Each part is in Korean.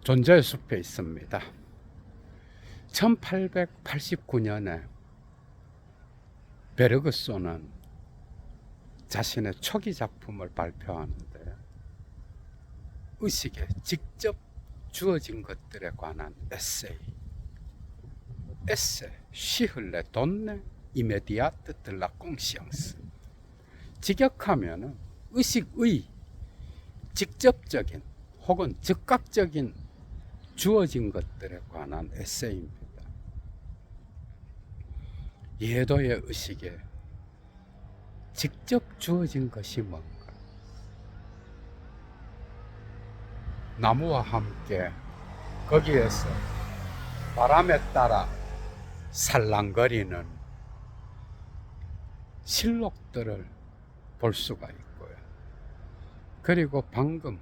존재의 숲에 있습니다. 1889년에 베르그소는 자신의 초기 작품을 발표하는데 의식에 직접 주어진 것들에 관한 에세, 시흘레 돈네 이메디아트 들라 꽁시앙스. 직역하면은 의식의 직접적인 혹은 즉각적인 주어진 것들에 관한 에세이입니다. 예도의 의식에 직접 주어진 것이 뭔가? 나무와 함께 거기에서 바람에 따라 살랑거리는 실록들을 볼 수가 있고요. 그리고 방금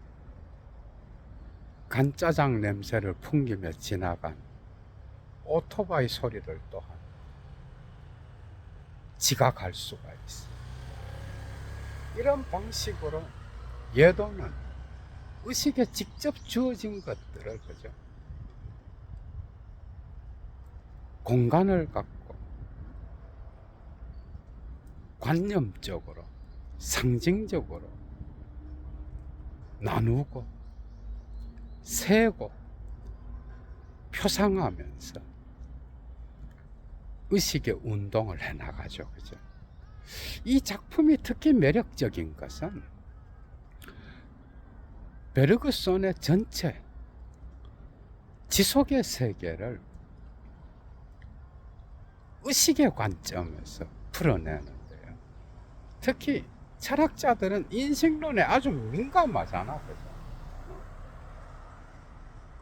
간짜장 냄새를 풍기며 지나간 오토바이 소리를 또한 지각할 수가 있어요. 이런 방식으로 예도는 의식에 직접 주어진 것들을, 그죠? 공간을 갖고 관념적으로, 상징적으로 나누고 세고 표상하면서 의식의 운동을 해나가죠. 그죠? 이 작품이 특히 매력적인 것은 베르그손의 전체 지속의 세계를 의식의 관점에서 풀어내는데요. 특히 철학자들은 인식론에 아주 민감하잖아. 그죠?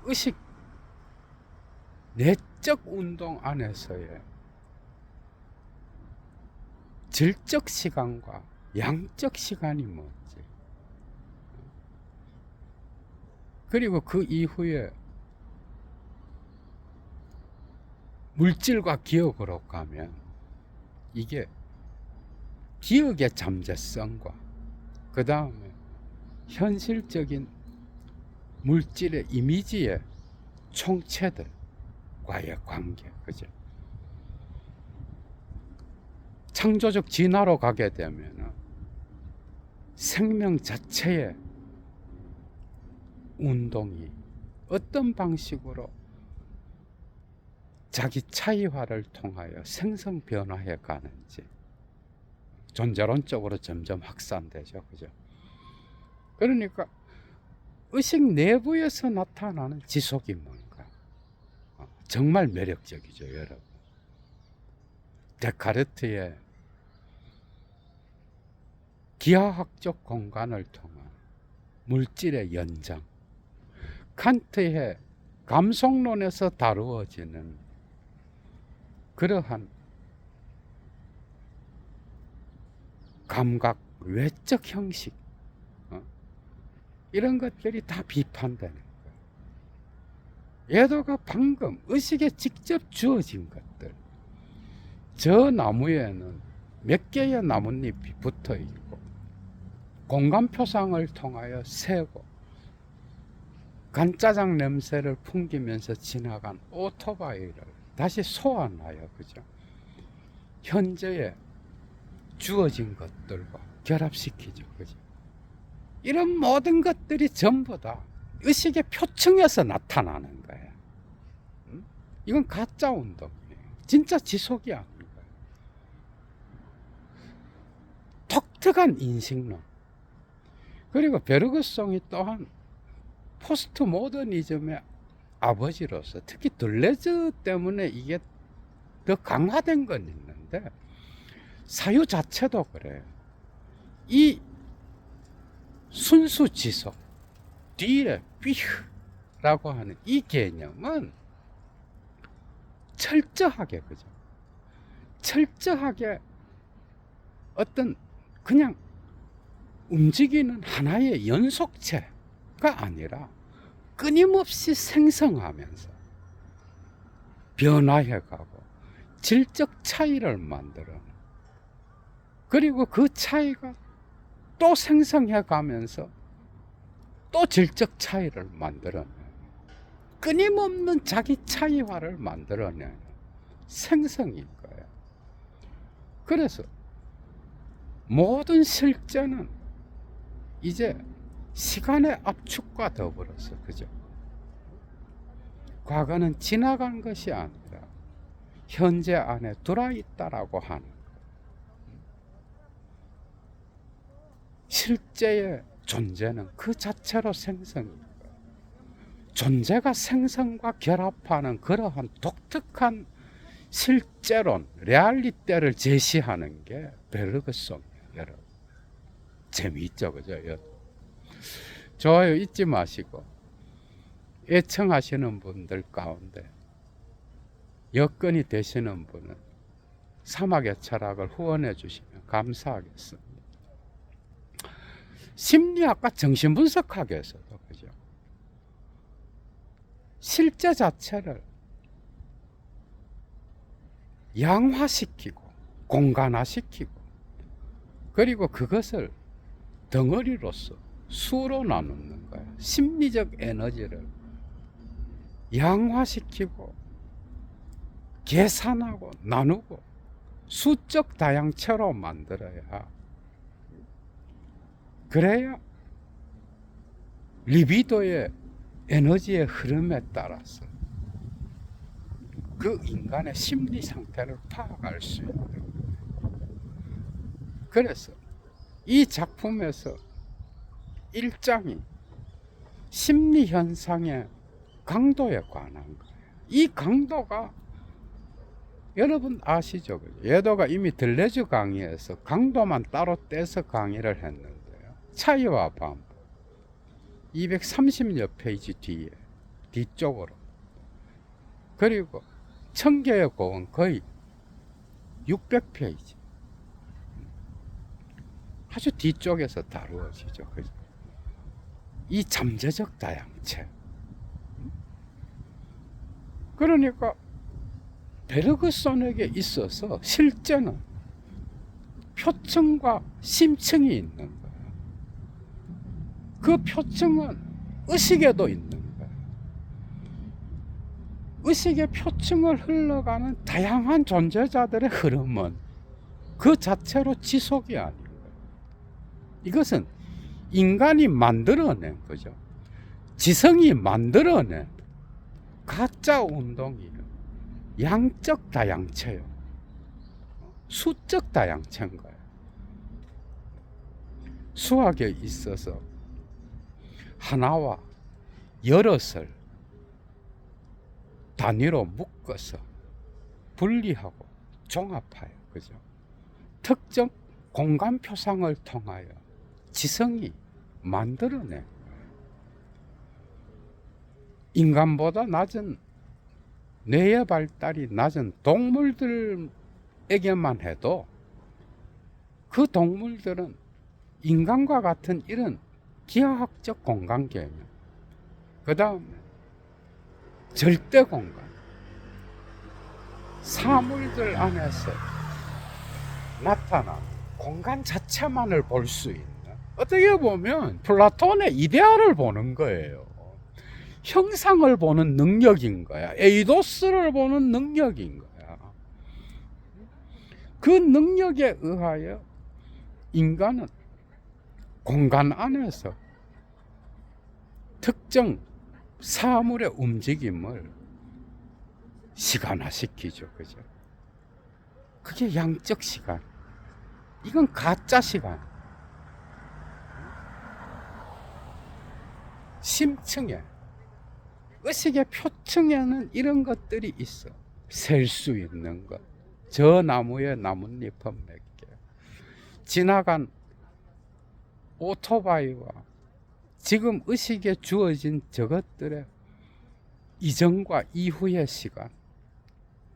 의식, 내적 운동 안에서의 질적 시간과 양적 시간이 뭔지, 그리고 그 이후에 물질과 기억으로 가면 이게 기억의 잠재성과 그 다음에 현실적인 물질의 이미지의 총체들과의 관계, 그죠? 창조적 진화로 가게 되면 생명 자체의 운동이 어떤 방식으로 자기 차이화를 통하여 생성 변화해 가는지 존재론적으로 점점 확산되죠. 그죠? 그러니까 의식 내부에서 나타나는 지속이 뭔가 정말 매력적이죠, 여러분. 데카르트의 기하학적 공간을 통한 물질의 연장, 칸트의 감성론에서 다루어지는 그러한 감각, 외적 형식, 이런 것들이 다 비판되는 거예요. 예도가 방금 의식에 직접 주어진 것들, 저 나무에는 몇 개의 나뭇잎이 붙어 있고 공간 표상을 통하여 세고 간짜장 냄새를 풍기면서 지나간 오토바이를 다시 소환하여, 그죠? 현재에 주어진 것들과 결합시키죠. 그죠? 이런 모든 것들이 전부 다 의식의 표층에서 나타나는 거예요. 이건 가짜 운동이에요. 진짜 지속이 아닌 거예요. 독특한 인식론. 그리고 베르그송이 또한 포스트 모더니즘의 아버지로서 특히 들레즈 때문에 이게 더 강화된 건 있는데 사유 자체도 그래요. 이 순수 지속, 뒤에 삐라고 하는 이 개념은 철저하게, 그죠? 철저하게 어떤 그냥 움직이는 하나의 연속체가 아니라 끊임없이 생성하면서 변화해가고 질적 차이를 만들어내고, 그리고 그 차이가 또 생성해가면서 또 질적 차이를 만들어내요. 끊임없는 자기 차이화를 만들어내는 생성인 거예요. 그래서 모든 실제는 이제 시간의 압축과 더불어서, 그죠? 과거는 지나간 것이 아니라 현재 안에 들어있다라고 하는 거예요. 실제의 존재는 그 자체로 생성인 거예요. 존재가 생성과 결합하는 그러한 독특한 실제론, 레알리티를 제시하는 게 베르그송이에요, 여러분. 재미있죠, 그죠? 좋아요 잊지 마시고, 애청하시는 분들 가운데 여건이 되시는 분은 사막의 철학을 후원해 주시면 감사하겠습니다. 심리학과 정신분석학에서도, 그죠? 실제 자체를 양화시키고 공간화시키고, 그리고 그것을 덩어리로서 수로 나누는 거예요. 심리적 에너지를 양화시키고 계산하고 나누고 수적 다양체로 만들어야, 그래야 리비도의 에너지의 흐름에 따라서 그 인간의 심리 상태를 파악할 수 있는 거예요. 그래서 이 작품에서 1장이 심리 현상의 강도에 관한 거예요. 이 강도가 여러분 아시죠? 예도가 이미 들레주 강의에서 강도만 따로 떼서 강의를 했는데요. 차이와 반복 230여 페이지 뒤에 뒤쪽으로, 그리고 청계의 고은 거의 600페이지 아주 뒤쪽에서 다루어지죠. 그죠? 이 잠재적 다양체. 그러니까 베르그손에게 있어서 실제는 표층과 심층이 있는 거예요. 그 표층은 의식에도 있는 거예요. 의식의 표층을 흘러가는 다양한 존재자들의 흐름은 그 자체로 지속이 아닌 거예요. 이것은 인간이 만들어낸 거죠. 지성이 만들어낸 가짜 운동이에요. 양적 다양체요. 수적 다양체인 거예요. 수학에 있어서 하나와 여럿을 단위로 묶어서 분리하고 종합하여, 그죠? 특정 공간 표상을 통하여 지성이 만들어낸 거예요. 인간보다 낮은 뇌의 발달이 낮은 동물들에게만 해도 그 동물들은 인간과 같은 이런 기하학적 공간 개념, 그 다음에 절대 공간, 사물들 안에서 나타난 공간 자체만을 볼 수 있는, 어떻게 보면 플라톤의 이데아를 보는 거예요. 형상을 보는 능력인 거야. 에이도스를 보는 능력인 거야. 그 능력에 의하여 인간은 공간 안에서 특정 사물의 움직임을 시간화시키죠. 그죠? 그게 양적 시간. 이건 가짜 시간. 심층에, 의식의 표층에는 이런 것들이 있어. 셀 수 있는 것. 저 나무의 나뭇잎은 몇 개. 지나간 오토바이와 지금 의식에 주어진 저것들의 이전과 이후의 시간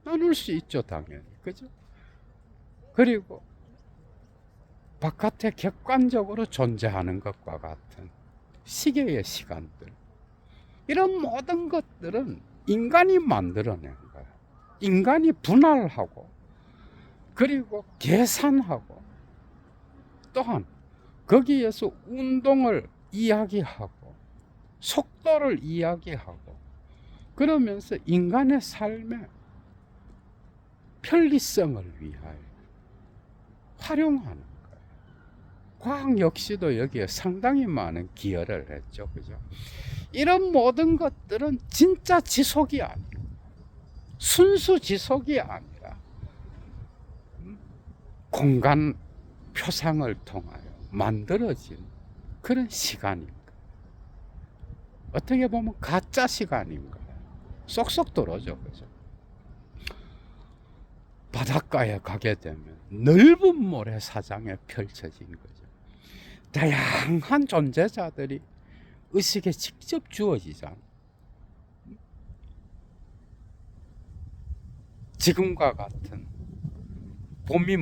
나눌 수 있죠, 당연히. 그죠? 그리고 바깥에 객관적으로 존재하는 것과 같은 시계의 시간들, 이런 모든 것들은 인간이 만들어낸 거야. 인간이 분할하고 그리고 계산하고, 또한 거기에서 운동을 이야기하고 속도를 이야기하고 그러면서 인간의 삶의 편리성을 위하여 활용하는 거예요. 과학 역시도 여기에 상당히 많은 기여를 했죠. 그죠? 이런 모든 것들은 진짜 지속이 아니고 순수 지속이 아니라 공간 표상을 통하여 만들어진 그런 시간인 거예요. 어떻게 보면 가짜 시간인 거예요. 쏙쏙 들어오죠. 그죠? 바닷가에 가게 되면 넓은 모래사장에 펼쳐진 거죠. 다양한 존재자들이 의식에 직접 주어지잖아. 지금과 같은 봄이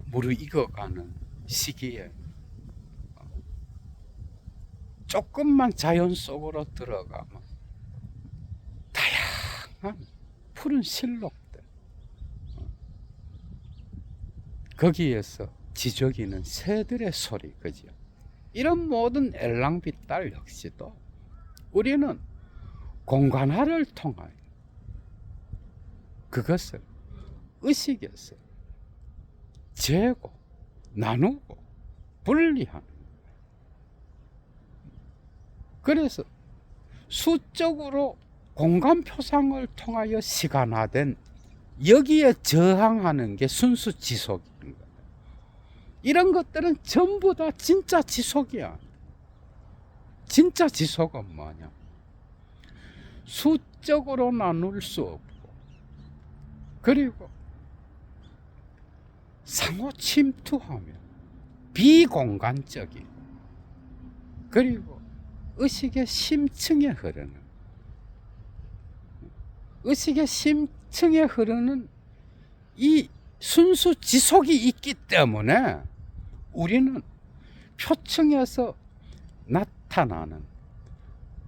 무르익어가는 시기에 조금만 자연 속으로 들어가면 다양한 푸른 실록들, 거기에서 지저귀는 새들의 소리, 그죠? 이런 모든 엘랑비탈 역시도 우리는 공간화를 통하여 그것을 의식에서 재고, 나누고, 분리하는 거예요. 그래서 수적으로 공간 표상을 통하여 시간화된 여기에 저항하는 게 순수 지속인 거예요. 이런 것들은 전부 다 진짜 지속이야. 진짜 지속은 뭐냐? 수적으로 나눌 수 없고, 그리고 상호 침투하며 비공간적이고, 그리고 의식의 심층에 흐르는, 의식의 심층에 흐르는 이 순수 지속이 있기 때문에 우리는 표층에서 나타나는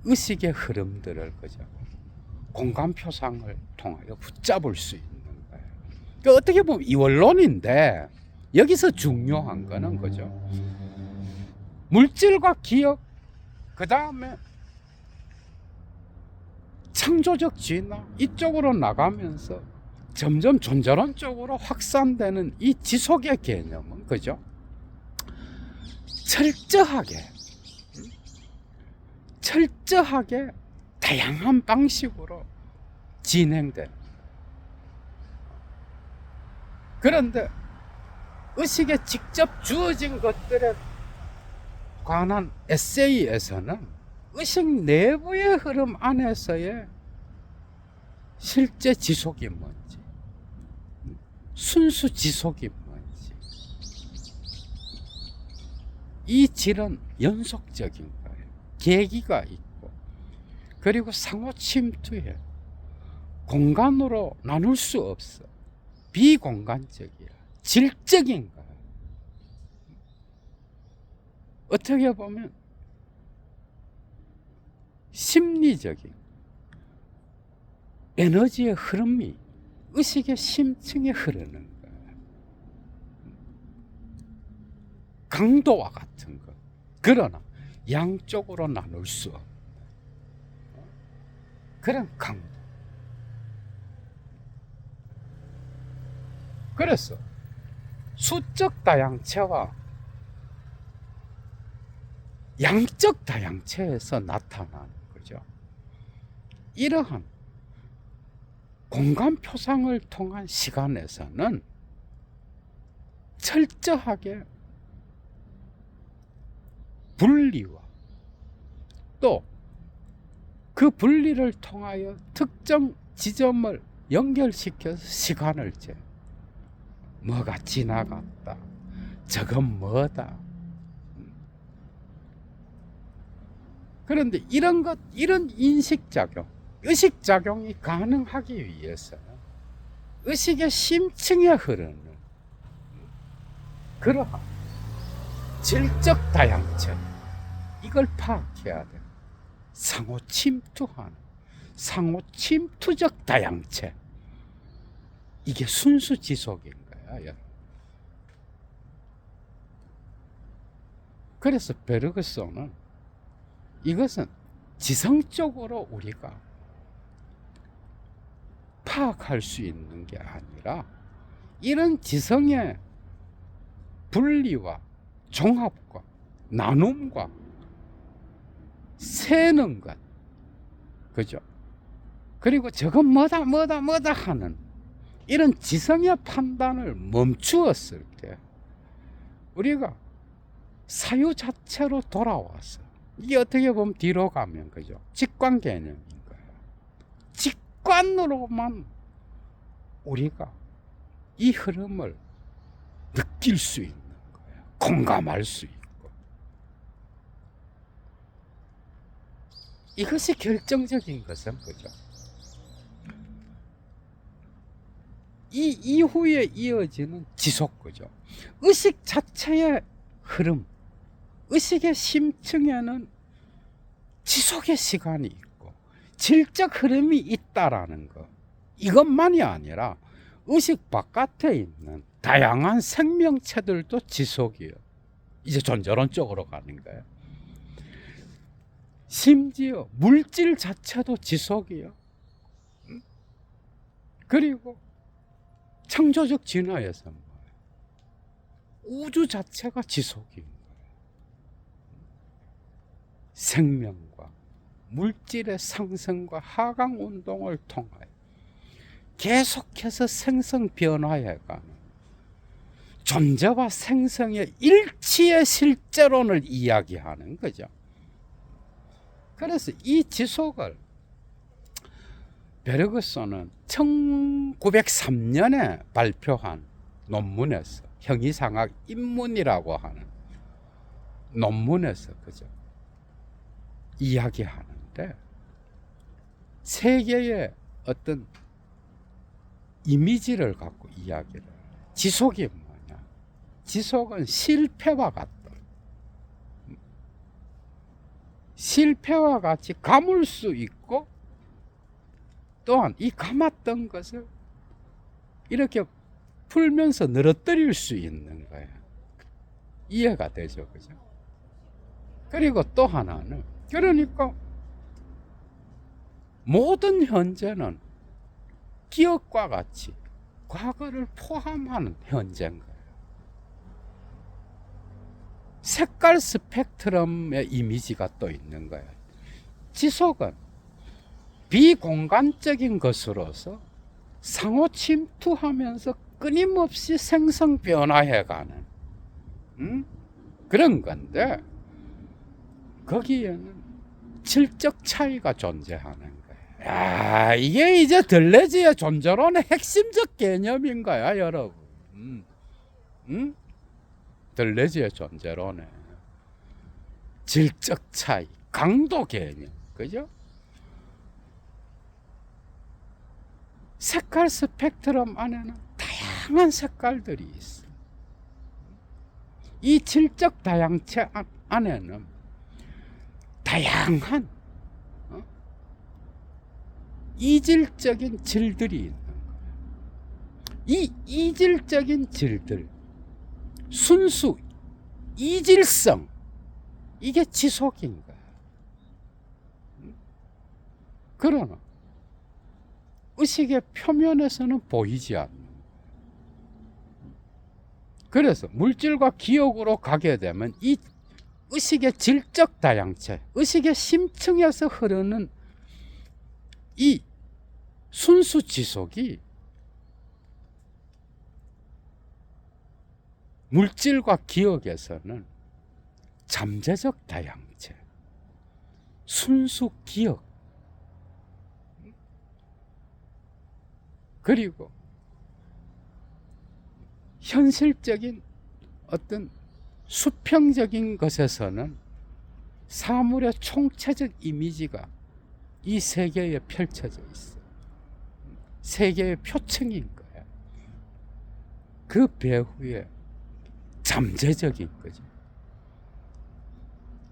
의식의 흐름들을, 그죠? 공간 표상을 통하여 붙잡을 수 있는 거예요. 그러니까 어떻게 보면 이원론인데 여기서 중요한 거는, 그죠? 물질과 기억, 그 다음에 창조적 진화, 이쪽으로 나가면서 점점 존재론 쪽으로 확산되는 이 지속의 개념은, 그죠? 철저하게 다양한 방식으로 진행된. 그런데 의식에 직접 주어진 것들에 관한 에세이에서는 의식 내부의 흐름 안에서의 실제 지속이 뭔지, 순수 지속이 뭔지, 이 질은 연속적인 거예요. 계기가 있고, 그리고 상호 침투해 공간으로 나눌 수 없어. 비공간적이야. 질적인 거예요. 어떻게 보면 심리적인 에너지의 흐름이 의식의 심층에 흐르는 거예요. 강도와 같은 것. 그러나 양쪽으로 나눌 수 없는 그런 강도. 그래서 수적 다양체와 양적 다양체에서 나타나는 거죠. 이러한 공간 표상을 통한 시간에서는 철저하게 분리와 또 그 분리를 통하여 특정 지점을 연결시켜서 시간을 재. 뭐가 지나갔다. 저건 뭐다. 그런데 이런 인식작용, 의식작용이 가능하기 위해서는 의식의 심층에 흐르는 그러한 질적 다양체, 이걸 파악해야 돼. 상호 침투하는, 상호 침투적 다양체. 이게 순수 지속인 거야. 그래서 베르그소는 이것은 지성적으로 우리가 파악할 수 있는 게 아니라 이런 지성의 분리와 종합과 나눔과 세는 것, 그죠? 그리고 저건 뭐다 하는 이런 지성의 판단을 멈추었을 때 우리가 사유 자체로 돌아와서, 이게 어떻게 보면 뒤로 가면 그죠? 직관 개념인 거예요. 직관으로만 우리가 이 흐름을 느낄 수 있는 거예요. 공감할 수 있고. 이것이 결정적인 것은 그죠? 이 이후에 이어지는 지속, 그죠? 의식 자체의 흐름, 의식의 심층에는 지속의 시간이 있고 질적 흐름이 있다라는 것, 이것만이 아니라 의식 바깥에 있는 다양한 생명체들도 지속이에요. 이제 존재론 쪽으로 가는 거예요. 심지어 물질 자체도 지속이에요. 그리고 창조적 진화에서 우주 자체가 지속인 거예요. 생명과 물질의 상승과 하강 운동을 통하여 계속해서 생성 변화해가는 존재와 생성의 일치의 실제론을 이야기하는 거죠. 그래서 이 지속을 베르그소는 1903년에 발표한 논문에서, 형이상학 입문이라고 하는 논문에서 그죠? 이야기하는데, 세계의 어떤 이미지를 갖고 이야기를, 지속이 뭐냐? 지속은 실패와 같다. 실패와 같이 감을 수 있고, 또한 이 감았던 것을 이렇게 풀면서 늘어뜨릴 수 있는 거예요. 이해가 되죠, 그죠? 그리고 또 하나는, 그러니까 모든 현재는 기억과 같이 과거를 포함하는 현재인 거예요. 색깔 스펙트럼의 이미지가 또 있는 거예요. 지속은 비공간적인 것으로서 상호 침투하면서 끊임없이 생성 변화해가는 그런 건데, 거기에는 질적 차이가 존재하는 거예요. 야, 이게 이제 들레즈의 존재론의 핵심적 개념인 거야, 여러분. 들레즈의 존재론의 질적 차이, 강도 개념, 그죠? 색깔 스펙트럼 안에는 다양한 색깔들이 있어. 이 질적 다양체 안에는 다양한 이질적인 질들이 있는 거예요. 이 이질적인 질들, 순수 이질성, 이게 지속인 거예요. 그러나 의식의 표면에서는 보이지 않는 거예요. 그래서 물질과 기억으로 가게 되면 이 의식의 질적 다양체, 의식의 심층에서 흐르는 이 순수 지속이 물질과 기억에서는 잠재적 다양체, 순수 기억, 그리고 현실적인 어떤 수평적인 것에서는 사물의 총체적 이미지가 이 세계에 펼쳐져 있어. 세계의 표층인 거야. 그 배후에 잠재적인 거죠.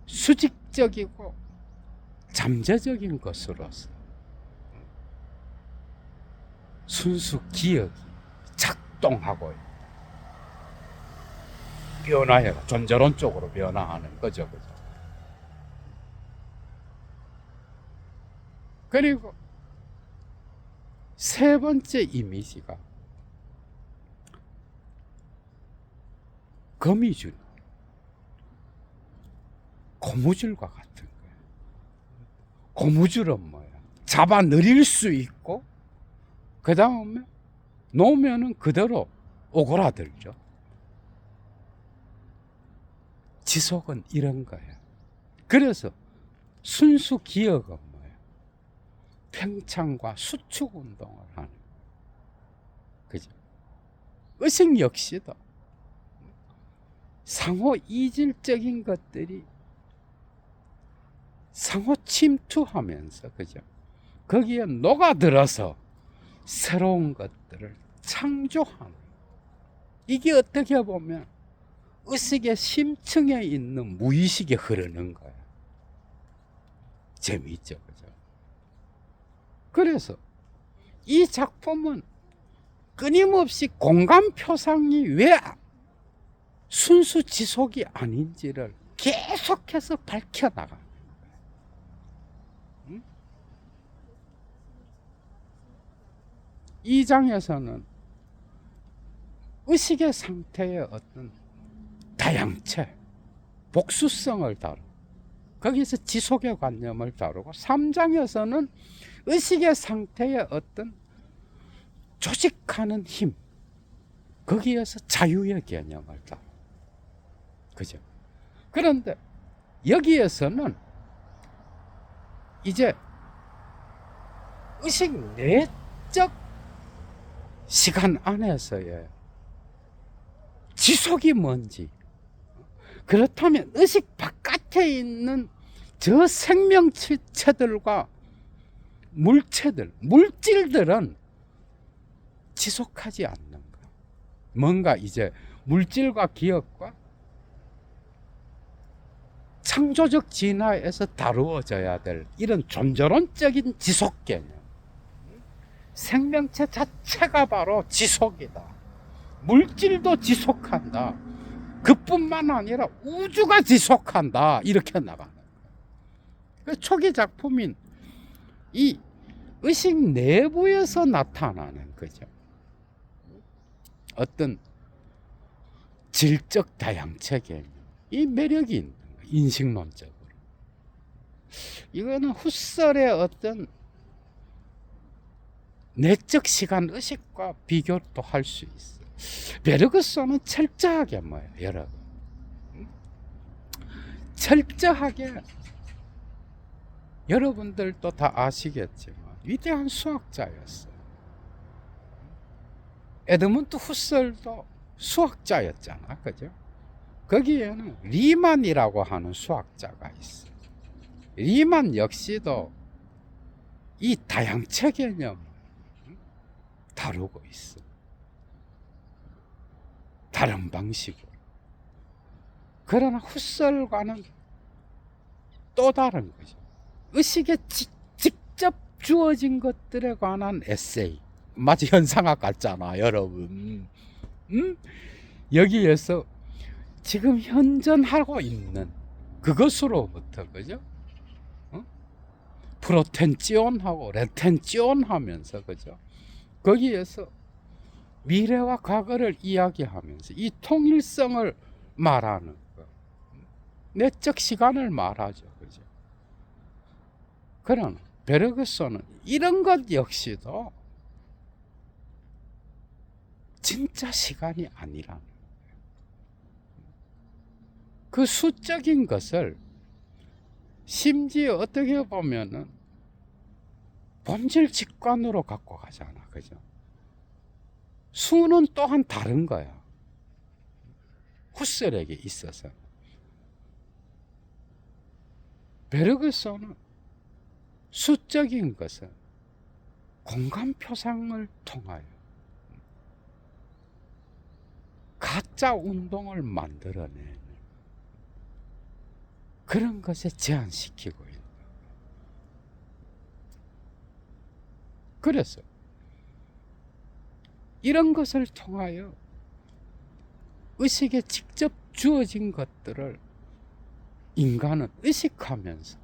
수직적이고 잠재적인 것으로서 순수 기억이 작동하고 있다. 변화해가 존재론 쪽으로 변화하는 거죠, 그죠? 그리고 세 번째 이미지가 거미줄, 고무줄과 같은 거예요. 고무줄은 뭐야? 잡아 늘릴 수 있고, 그 다음에 놓으면은 그대로 오그라들죠. 지속은 이런 거예요. 그래서 순수 기억은 뭐예요? 팽창과 수축 운동을 하는 거예요. 그죠? 의식 역시도 상호 이질적인 것들이 상호 침투하면서, 그죠? 거기에 녹아들어서 새로운 것들을 창조하는, 이게 어떻게 보면 의식의 심층에 있는 무의식에 흐르는 거예요. 재미있죠, 그죠? 그래서 이 작품은 끊임없이 공간 표상이 왜 순수 지속이 아닌지를 계속해서 밝혀나가는 거예요. 이 장에서는 의식의 상태의 어떤 다양체, 복수성을 다루고, 거기서 지속의 관념을 다루고, 3장에서는 의식의 상태의 어떤 조직하는 힘, 거기에서 자유의 개념을 다루고, 그죠? 그런데 여기에서는 이제 의식 내적 시간 안에서의 지속이 뭔지, 그렇다면 의식 바깥에 있는 저 생명체들과 물체들, 물질들은 지속하지 않는 거. 뭔가 이제 물질과 기억과 창조적 진화에서 다루어져야 될 이런 존재론적인 지속 개념. 생명체 자체가 바로 지속이다. 물질도 지속한다. 그뿐만 아니라 우주가 지속한다. 이렇게 나가는 거예요. 초기 작품인 이 의식 내부에서 나타나는, 거죠, 어떤 질적 다양체 개념, 이 매력이 있는 거예요. 인식론적으로. 이거는 훗설의 어떤 내적 시간 의식과 비교도 할 수 있어요. 베르그소는 철저하게 뭐예요, 여러분? 철저하게, 여러분들도 다 아시겠지만 위대한 수학자였어요. 에드문드 후설도 수학자였잖아, 그죠? 거기에는 리만이라고 하는 수학자가 있어요. 리만 역시도 이 다양체 개념을 다루고 있어. 다른 방식으로. 그러나 후설과는 또 다른 거죠. 의식에 직접 주어진 것들에 관한 에세이. 마치 현상학 같잖아, 여러분. 여기에서 지금 현존하고 있는 그것으로부터, 그죠? 프로텐지온하고 레텐지온 하면서, 그죠? 거기에서 미래와 과거를 이야기하면서 이 통일성을 말하는 거. 내적 시간을 말하죠, 그죠? 그러나 베르그소는 이런 것 역시도 진짜 시간이 아니라는 거예요. 그 수적인 것을 심지어 어떻게 보면은 본질 직관으로 갖고 가잖아, 그죠? 수는 또한 다른 거야. 후셀에게 있어서. 베르그소는 수적인 것은 공간 표상을 통하여 가짜 운동을 만들어내는 그런 것에 제한시키고 있는 거예요. 그래서 이런 것을 통하여 의식에 직접 주어진 것들을 인간은 의식하면서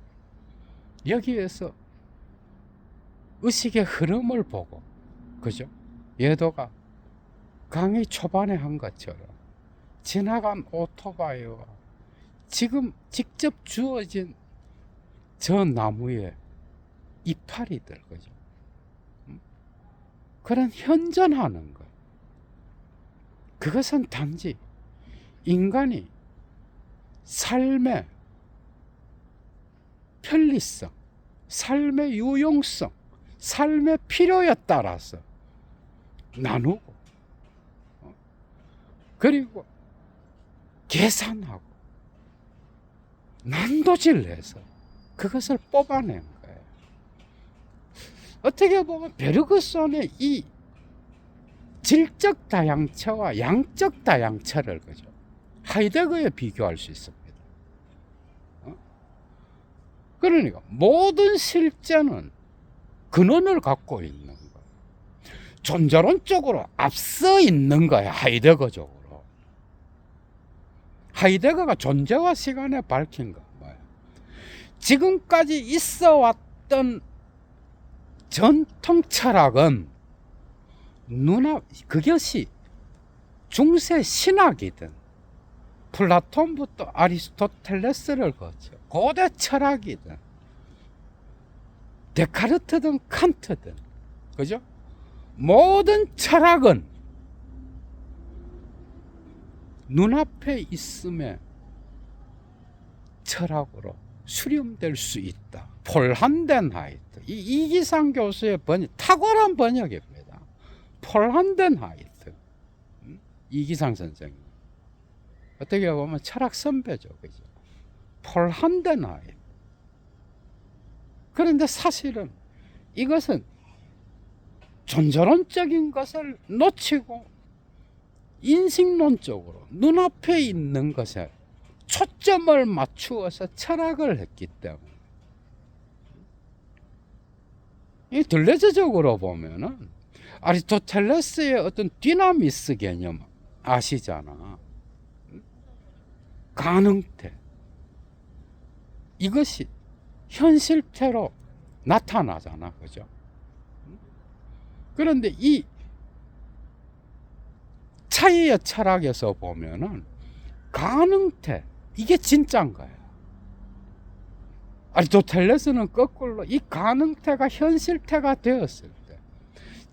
여기에서 의식의 흐름을 보고 그죠? 예도가 강의 초반에 한 것처럼 지나간 오토바이와 지금 직접 주어진 저 나무의 이파리들, 그죠? 그런 현존하는 것. 그것은 단지 인간이 삶의 편리성, 삶의 유용성, 삶의 필요에 따라서 나누고, 그리고 계산하고 난도질 내서 그것을 뽑아낸 거예요. 어떻게 보면 베르그손의 이 질적 다양체와 양적 다양체를, 그죠, 하이데거에 비교할 수 있습니다. 그러니까 모든 실제는 근원을 갖고 있는 거예요. 존재론적으로 앞서 있는 거야, 하이데거적으로. 하이데거가 존재와 시간에 밝힌 거 뭐예요? 지금까지 있어 왔던 전통 철학은 그것이 중세 신학이든 플라톤부터 아리스토텔레스를 거쳐 고대 철학이든 데카르트든 칸트든, 그죠? 모든 철학은 눈앞에 있음에 철학으로 수렴될 수 있다. 폴 한덴하이트, 이 이기상 교수의 번역, 탁월한 번역입니다. 폴 한덴하이트, 이기상 선생님, 어떻게 보면 철학 선배죠, 그죠? 폴 한덴하이트. 그런데 사실은 이것은 존재론적인 것을 놓치고 인식론적으로 눈앞에 있는 것에 초점을 맞추어서 철학을 했기 때문에, 이 들레즈적으로 보면은 아리스토텔레스의 어떤 디나미스 개념 아시잖아. 가능태, 이것이 현실태로 나타나잖아, 그죠? 그런데 이 차이의 철학에서 보면은 가능태, 이게 진짜인 거야. 아리스토텔레스는 거꾸로 이 가능태가 현실태가 되었을 때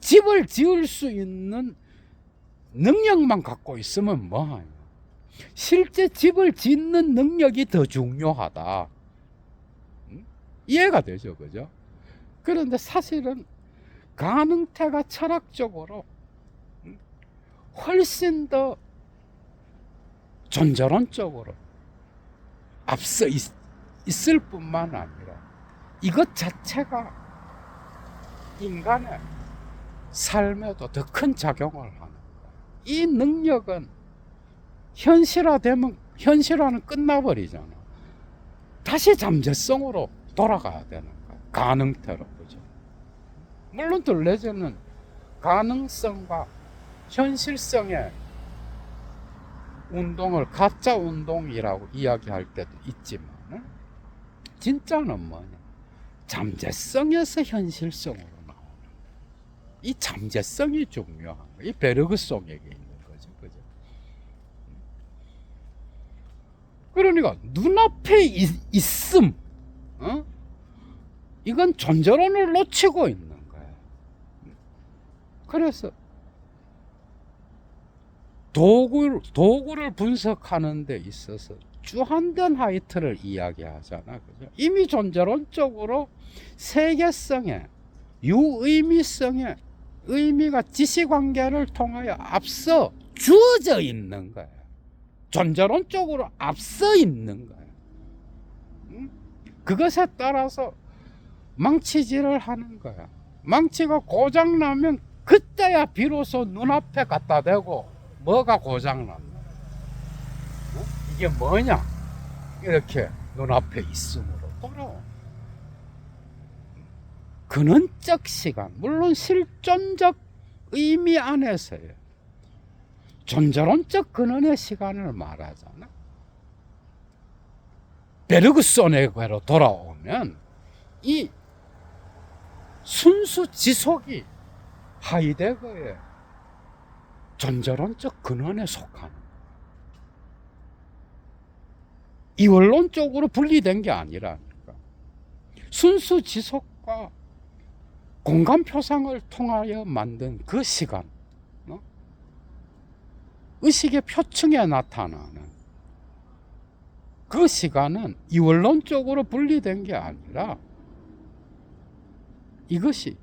집을 지을 수 있는 능력만 갖고 있으면 뭐하냐, 실제 집을 짓는 능력이 더 중요하다. 이해가 되죠, 그죠? 그런데 사실은 가능태가 철학적으로 훨씬 더 존재론적으로 앞서 있을 뿐만 아니라 이것 자체가 인간의 삶에도 더 큰 작용을 하는 거예요. 이 능력은 현실화되면 현실화는 끝나버리잖아. 다시 잠재성으로 돌아가야 되는 거야, 가능태로, 그죠? 물론 들레즈는 가능성과 현실성의 운동을 가짜 운동이라고 이야기할 때도 있지만, 진짜는 뭐냐, 잠재성에서 현실성으로 나오는, 이 잠재성이 중요한 거야. 이 베르그송에게 있는 거죠, 그죠? 그러니까 눈앞에 있음, 이건 존재론을 놓치고 있는 거예요. 그래서 도구를 분석하는 데 있어서 주한덴하이트를 이야기하잖아, 그죠? 이미 존재론적으로 세계성의 유의미성의 의미가 지시관계를 통하여 앞서 주어져 있는 거예요. 존재론적으로 앞서 있는 거예요. 그것에 따라서 망치질을 하는 거야. 망치가 고장나면 그때야 비로소 눈앞에 갖다 대고 뭐가 고장났나, 이게 뭐냐, 이렇게 눈앞에 있음으로 돌아오. 근원적 시간, 물론 실존적 의미 안에서의 존재론적 근원의 시간을 말하잖아. 베르그손에게로 돌아오면 이 순수 지속이 하이데거의 존재론적 근원에 속하는 이원론 쪽으로 분리된 게 아니라니까. 순수 지속과 공간 표상을 통하여 만든 그 시간, 의식의 표층에 나타나는 그 시간은 이원론 쪽으로 분리된 게 아니라 이것이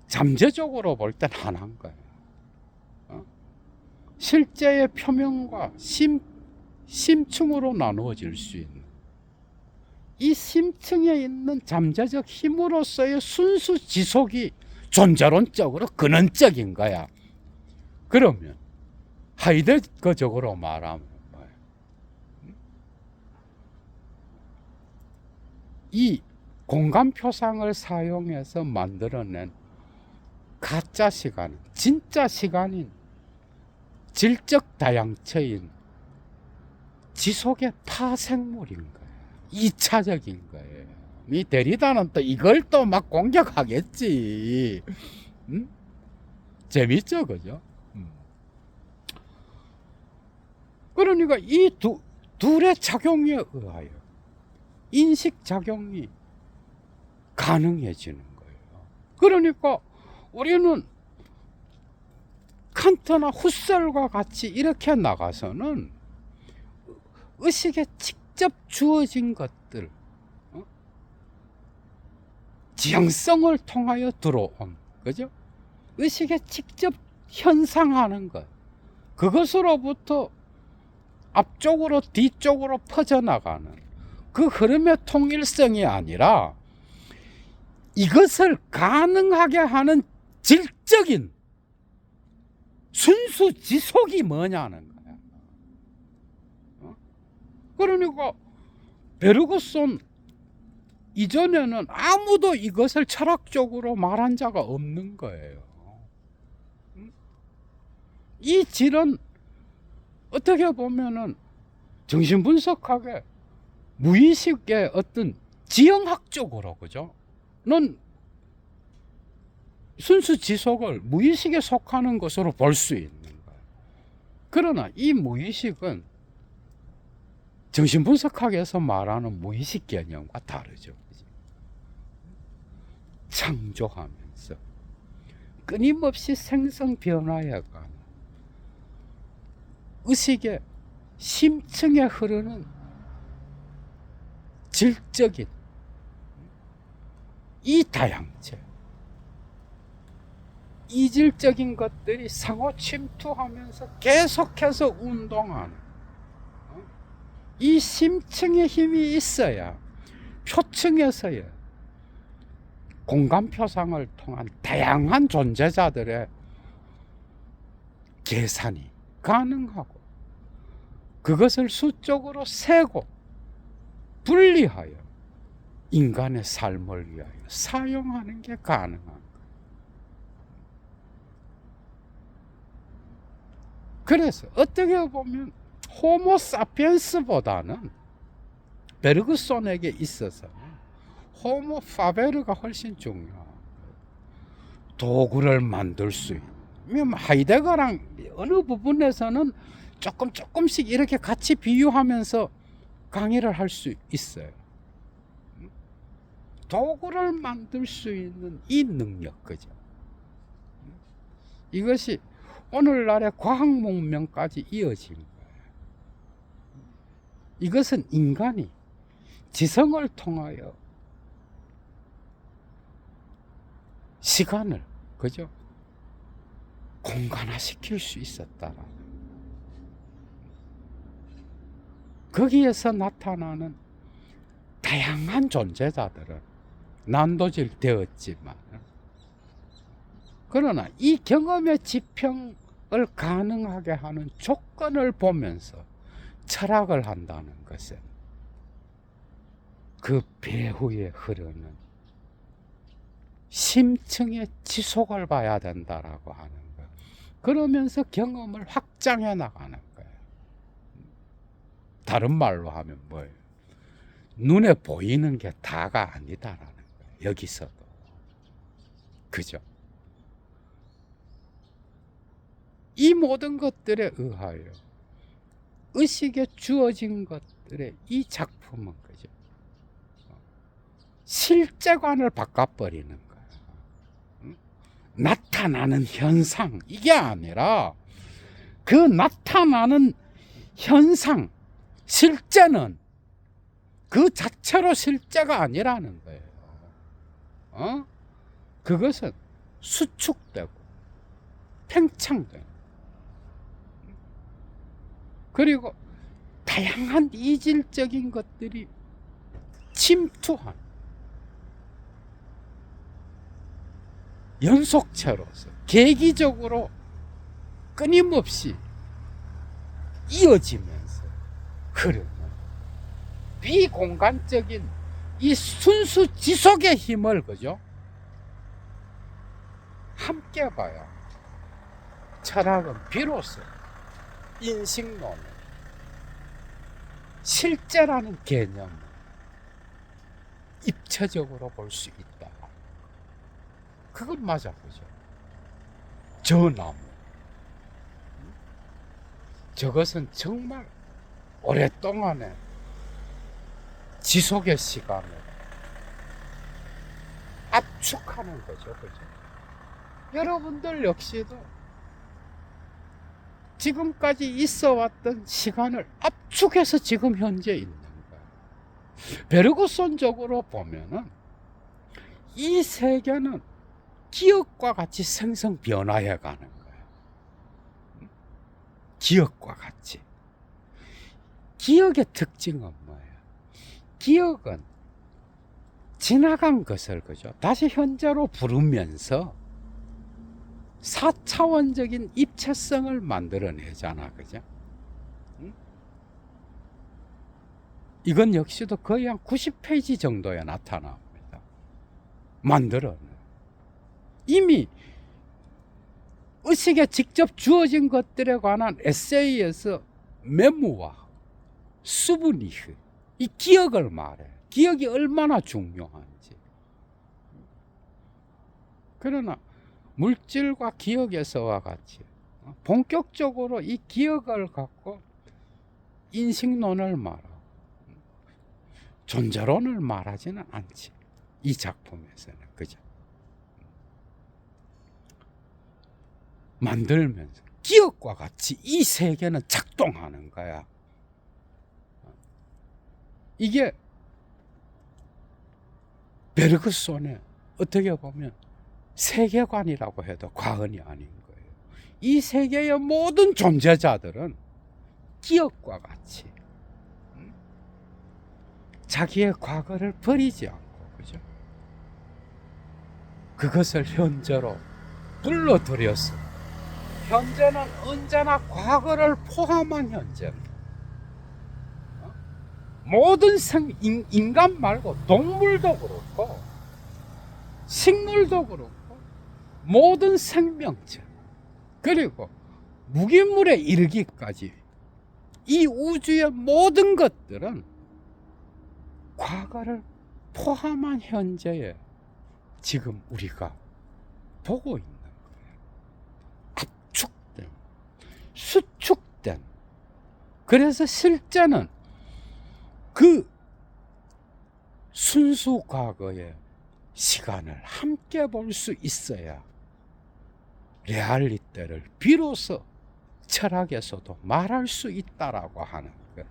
잠재적으로 볼 땐 하나인 거예요. 실제의 표면과 심층으로 나누어질 수 있는 이 심층에 있는 잠재적 힘으로서의 순수 지속이 존재론적으로 근원적인 거야. 그러면 하이데거적으로 말하면 뭐예요? 이 공간 표상을 사용해서 만들어낸 가짜 시간은 진짜 시간인 질적 다양체인 지속의 파생물인 거예요. 2차적인 거예요. 이 데리다는 또 이걸 또 막 공격하겠지. 재밌죠, 그죠? 그러니까 이 둘의 작용에 의하여 인식 작용이 가능해지는 거예요. 그러니까 우리는 칸트나 후셀과 같이 이렇게 나가서는 의식에 직접 주어진 것들, 지향성을 통하여 들어온, 그죠? 의식에 직접 현상하는 것, 그것으로부터 앞쪽으로 뒤쪽으로 퍼져나가는 그 흐름의 통일성이 아니라 이것을 가능하게 하는 질적인 순수 지속이 뭐냐는 거야. 그러니까 베르그손 이전에는 아무도 이것을 철학적으로 말한 자가 없는 거예요. 이 질은 어떻게 보면은 정신분석학의 무의식의 어떤 지형학적으로, 그죠? 는 순수 지속을 무의식에 속하는 것으로 볼 수 있는 거예요. 그러나 이 무의식은 정신분석학에서 말하는 무의식 개념과 다르죠. 창조하면서 끊임없이 생성 변화해가는 의식의 심층에 흐르는 질적인 이 다양체, 이질적인 것들이 상호 침투하면서 계속해서 운동하는 이 심층의 힘이 있어야 표층에서의 공간 표상을 통한 다양한 존재자들의 계산이 가능하고 그것을 수적으로 세고 분리하여 인간의 삶을 위하여 사용하는 게 가능한 거예요. 그래서 어떻게 보면 호모 사피엔스보다는 베르그손에게 있어서는 호모 파베르가 훨씬 중요한 도구를 만들 수 있는, 하이데거랑 어느 부분에서는 조금씩 이렇게 같이 비유하면서 강의를 할 수 있어요. 도구를 만들 수 있는 이 능력, 그죠? 이것이 오늘날의 과학 문명까지 이어진 거예요. 이것은 인간이 지성을 통하여 시간을, 그죠? 공간화시킬 수 있었다라는, 거기에서 나타나는 다양한 존재자들은 난도질 되었지만, 그러나 이 경험의 지평을 가능하게 하는 조건을 보면서 철학을 한다는 것은 그 배후에 흐르는 심층의 지속을 봐야 된다라고 하는 것. 그러면서 경험을 확장해 나가는 거예요. 다른 말로 하면 뭐예요? 눈에 보이는 게 다가 아니다라는 거예요. 여기서도. 그죠? 모든 것들에 의하여 의식에 주어진 것들의 이 작품은 그죠? 실제관을 바꿔버리는 거야. 나타나는 현상 이게 아니라 그 나타나는 현상 실제는 그 자체로 실제가 아니라는 거예요. 그것은 수축되고 팽창되고 그리고 다양한 이질적인 것들이 침투한 연속체로서 계기적으로 끊임없이 이어지면서 흐르는 비공간적인 이 순수 지속의 힘을 그죠? 함께 봐야 철학은 비로소 인식론을 실제라는 개념을 입체적으로 볼 수 있다. 그건 맞아, 그죠? 저 나무, 저것은 정말 오랫동안의 지속의 시간을 압축하는 거죠, 그죠? 여러분들 역시도 지금까지 있어 왔던 시간을 압축해서 지금 현재 있는 거예요. 베르그손적으로 보면은 이 세계는 기억과 같이 생성 변화해 가는 거예요. 기억과 같이. 기억의 특징은 뭐예요? 기억은 지나간 것을 그죠? 다시 현재로 부르면서 4차원적인 입체성을 만들어내잖아, 그죠? 이건 역시도 거의 한 90페이지 정도에 나타납니다. 만들어내. 이미 의식에 직접 주어진 것들에 관한 에세이에서 메모와 수브니흐, 이 기억을 말해. 기억이 얼마나 중요한지. 그러나 물질과 기억에서와 같이 본격적으로 이 기억을 갖고 인식론을 말하고 존재론을 말하지는 않지. 이 작품에서는 그죠? 만들면서 기억과 같이 이 세계는 작동하는 거야. 이게 베르그손의 어떻게 보면 세계관이라고 해도 과언이 아닌 거예요. 이 세계의 모든 존재자들은 기억과 같이 자기의 과거를 버리지 않고 그죠? 그것을 현재로 불러들여서 현재는 언제나 과거를 포함한 현재입니다. 모든 인간 말고 동물도 그렇고 식물도 그렇고 모든 생명체 그리고 무기물에 이르기까지 이 우주의 모든 것들은 과거를 포함한 현재에 지금 우리가 보고 있는 거예요. 압축된, 수축된. 그래서 실제는 그 순수 과거의 시간을 함께 볼 수 있어야 레알리티를 비로소 철학에서도 말할 수 있다라고 하는 거예요.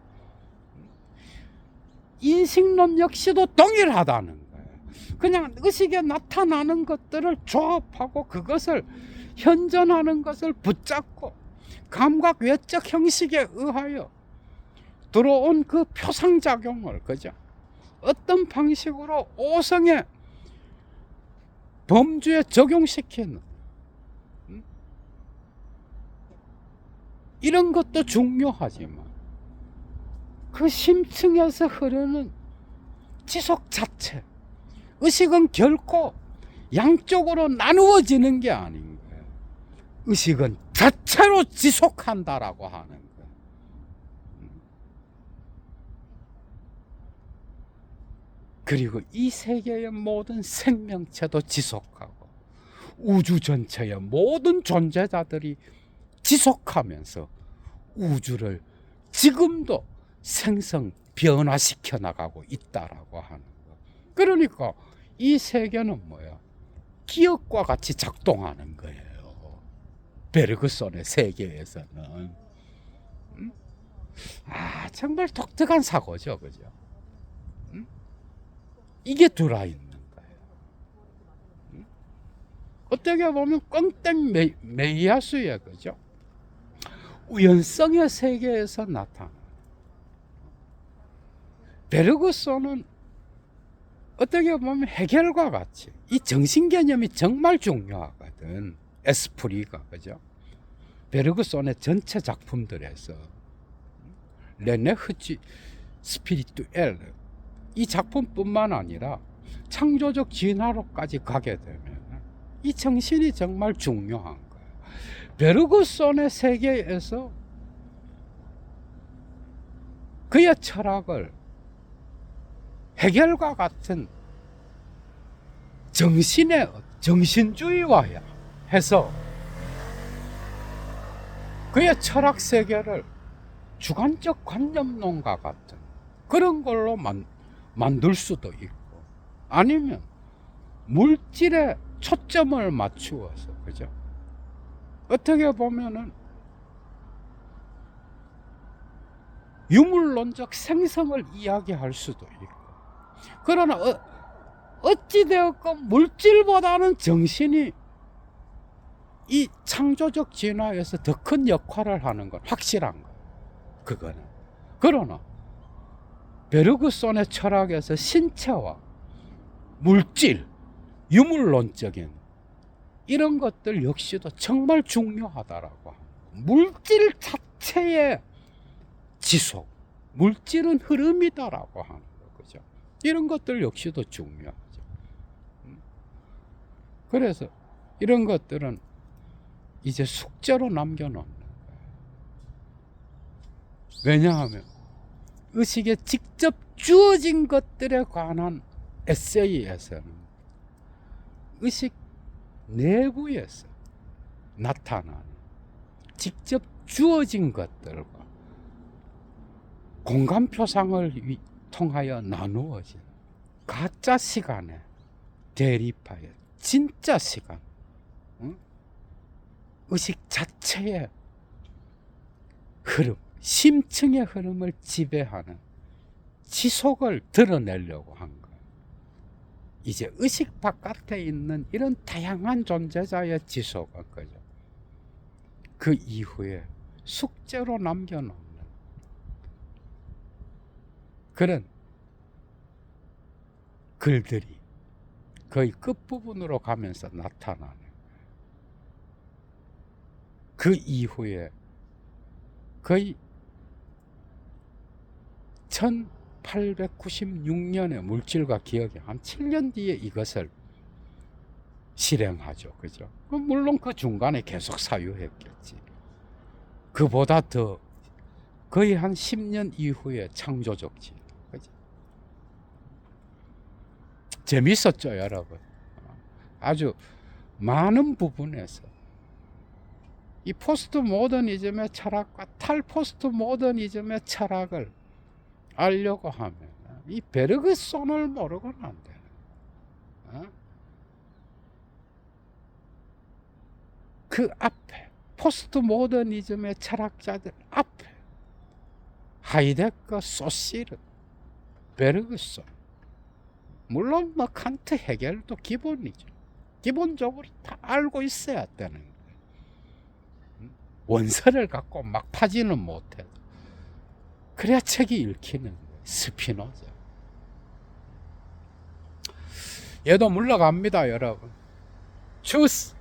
인식론 역시도 동일하다는 거예요. 그냥 의식에 나타나는 것들을 조합하고 그것을 현존하는 것을 붙잡고 감각 외적 형식에 의하여 들어온 그 표상작용을 그죠? 어떤 방식으로 오성의 범주에 적용시키는 이런 것도 중요하지만 그 심층에서 흐르는 지속 자체 의식은 결코 양쪽으로 나누어지는 게 아닌 거예요. 의식은 자체로 지속한다라고 하는 거예요. 그리고 이 세계의 모든 생명체도 지속하고 우주 전체의 모든 존재자들이 지속하면서 우주를 지금도 생성 변화시켜 나가고 있다라고 하는 거. 그러니까 이 세계는 뭐야? 기억과 같이 작동하는 거예요. 베르그손의 세계에서는. 정말 독특한 사고죠, 그죠? 이게 들어있는 거예요. 어떻게 보면 꽝땡 메이아수의, 그죠? 우연성의 세계에서 나타나. 베르그손은 어떻게 보면 해겔과 같이 이 정신 개념이 정말 중요하거든. 에스프리가, 그죠? 베르그손의 전체 작품들에서 레네 흐지 스피리투엘, 이 작품뿐만 아니라 창조적 진화로까지 가게 되면 이 정신이 정말 중요한 거예요. 베르그손의 세계에서 그의 철학을 해겔과 같은 정신주의화 해서 그의 철학 세계를 주관적 관념론과 같은 그런 걸로 만들 수도 있고, 아니면 물질에 초점을 맞추어서, 그죠? 어떻게 보면은 유물론적 생성을 이야기할 수도 있고. 그러나 어찌되었건 물질보다는 정신이 이 창조적 진화에서 더 큰 역할을 하는 건 확실한 거예요. 그거는. 그러나 베르그손의 철학에서 신체와 물질, 유물론적인 이런 것들 역시도 정말 중요하다라고 합니다. 물질 자체의 지속, 물질은 흐름이다라고 하는 거죠. 이런 것들 역시도 중요하죠. 그래서 이런 것들은 이제 숙제로 남겨놓는 거예요. 왜냐하면 의식에 직접 주어진 것들에 관한 에세이에서는 의식 내부에서 나타나는 직접 주어진 것들과 공간 표상을 통하여 나누어진 가짜 시간의 대립하여 진짜 시간, 의식 자체의 흐름, 심층의 흐름을 지배하는 지속을 드러내려고 한 거예요. 이제 의식 바깥에 있는 이런 다양한 존재자의 지속은, 거죠. 그 이후에 숙제로 남겨놓는 그런 글들이 거의 끝부분으로 가면서 나타나는, 그 이후에 거의 1896년에 물질과 기억이 한 7년 뒤에 이것을 실행하죠. 그죠? 물론 그 중간에 계속 사유했겠지. 그보다 더 거의 한 10년 이후에 창조적 진화. 그죠? 재밌었죠, 여러분. 아주 많은 부분에서 이 포스트 모더니즘의 철학과 탈포스트 모더니즘의 철학을 알려고 하면 이 베르그손을 모르고는 안 되는, 그 앞에 포스트 모더니즘의 철학자들 앞에 하이데거, 소시르, 베르그손, 물론 뭐 칸트, 헤겔도 기본이죠. 기본적으로 다 알고 있어야 되는 거예요. 원서를 갖고 막 파지는 못해도 그래야 책이 읽히는 거예요. 스피노자. 얘도 물러갑니다, 여러분. 추스.